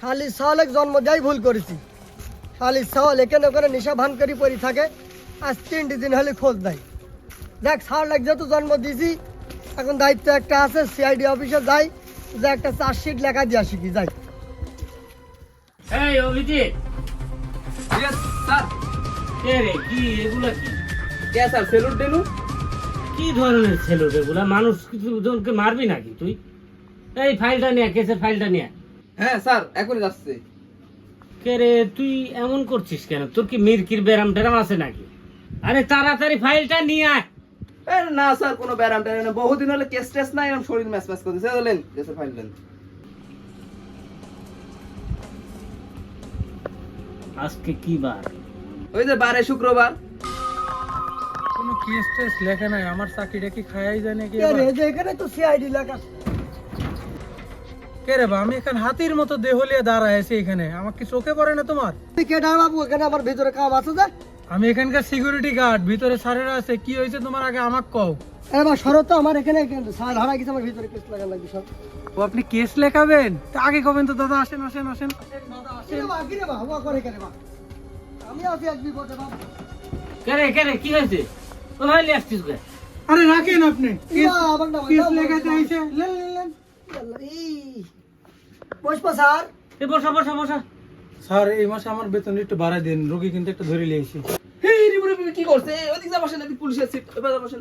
শালি সাওয়ালেক জন্ম দেয় ভুল করেছি। শালি সাওয়াল এখানে ওখানে নেশা ভান করে পড়ে থাকে, আজ 3 দিন হলে খোঁজ নাই। দেখ সাওয়ালেক যেহেতু জন্ম দিয়েছি, এখন দায়িত্ব একটা আছে, সিআইডি অফিসে যাই, যে একটা চার্জশিট লেখা দিয়ে আসি কি যাই। এই অভিজিৎ, ইয়েস স্যার। কে রে, কি এগুলা কি? কে স্যার সেলুট দিলু? কি ধরনের ছেলে এগুলা? মানুষ কিছু জনকে মারবি নাকি তুই? এই ফাইলটা নিয়ে, কেসের ফাইলটা নিয়ে। হ্যাঁ স্যার এখনই যাচ্ছে। কে রে, তুই এমন করছিস কেন? তোর কি মিরকির ব্যারাম টেরাম আছে নাকি? আরে তাড়াতাড়ি ফাইলটা নিয়ে আয়। না স্যার কোনো ব্যারাম ট্যারাম না, বহুদিন হলে কেস টেস নাই, এরকম শরীর ম্যাচ ম্যাচ করতেছে। বলেন কেসের ফাইল দেন। আজকে কি বার? ওই যে বারে শুক্রবার। কোনো কেস টেস লেখা নাই, আমার চাকরিটা কি খায়াই যায় নাকি? কে রে, যে এখানে তো সিআইডি লেখা। কে রে বা, আমি এখানে হাতির মতো দেহলিয়া দাঁড়ায় আছি এখানে, আমার কি চোখে পড়ে না তোমার? তুই কে ডার বাবু, এখানে আমার ভিতরে কাম আছে যে। আমি এখানকার সিকিউরিটি গার্ড, ভিতরে স্যারেরা আছে। কি হয়েছে তোমার আগে আমাকে কও। এবার শরৎ তো আমার এখানে স্যার হারা গেছে, আমার ভিতরে কেস লাগা লাগবে সব। ও আপনি কেস লেখাবেন? তা আগে কবেন তো দাদা, আসেন আসেন আসেন। কিরে বা, হুয়া করে কেন বা? আমি আছি এক বিপদে বাবু। কে রে, কি হয়েছে? ও ভাই লিয়ে আসছিস কে? আরে রাখেন আপনি, ইয়া, আবার না, কেস দাও, লেখাতে দাও। আইছে। Lane, lane, lane. আল্লাহ, বসবো স্যার। এ বসা বসা বসা। স্যার এই মাসে আমার বেতন একটু বাড়াই দেন, রোগী কিন্তু একটা ধরে লিয়েছি। হেই রিবুরি কি করছে? ওদিক যা বসেন, এদিক পুলিশের সিট। এবার বসেন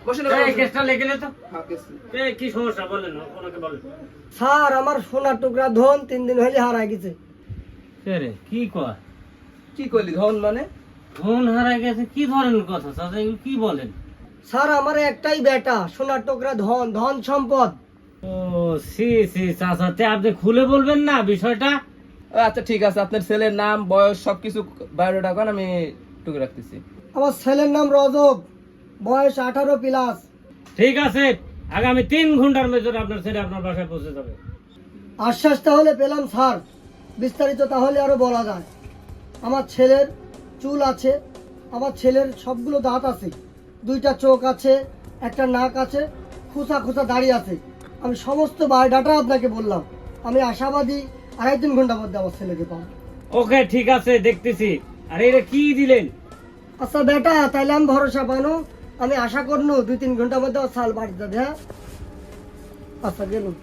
বসেন। এই কেসটা লিখে নে তো। হ্যাঁ কেস। কি সমস্যা বলেন, ওনাকে বলেন। স্যার আমার সোনার টুকরা ধন 3 দিন হলে হারায় গেছে। কে রে, কি কয়? কি করলি ধন মানে? ফোন হারাই গেছে? কি ধরনের কথা চাচা, এগুলো কি বলেন? স্যার আমার একটাই বেটা, সোনার টুকরা ধন, ধন সম্পদ। ও সি চাচা, তে আপনি খুলে বলবেন না বিষয়টা? আচ্ছা ঠিক আছে, আপনার ছেলের নাম বয়স সবকিছু বায়োডাটা কোন, আমি টুকে রাখতেছি। আমার ছেলের নাম রজব, বয়স 18 প্লাস। ঠিক আছে, আগামী 3 ঘন্টার মধ্যে আপনার ছেলে আপনার বাসায় পৌঁছে যাবে। আশ্বাস তাহলে পেলাম স্যার, বিস্তারিত তাহলে আরো বলা যায়। আমার ছেলের চুল আছে, আমার ছেলের সবগুলো দাঁত আছে, 2টা চোখ আছে, একটা নাক আছে, খোসা খোসা দাড়ি আছে। আমি সমস্ত বায়োডাটা আপনাকে বললাম। আমি আশাবাদী 2.5-3 ঘন্টার মধ্যে আমার ছেলেকে পাবো। ওকে ঠিক আছে, দেখতেছি। আর এটা কি দিলেন? আচ্ছা বেটা, তাইলে আমি ভরসা পানো, আমি আশা করনু 2-3 ঘন্টার মধ্যে আমার সাল বাড়ি যাবে। হ্যাঁ আচ্ছা গেলুম।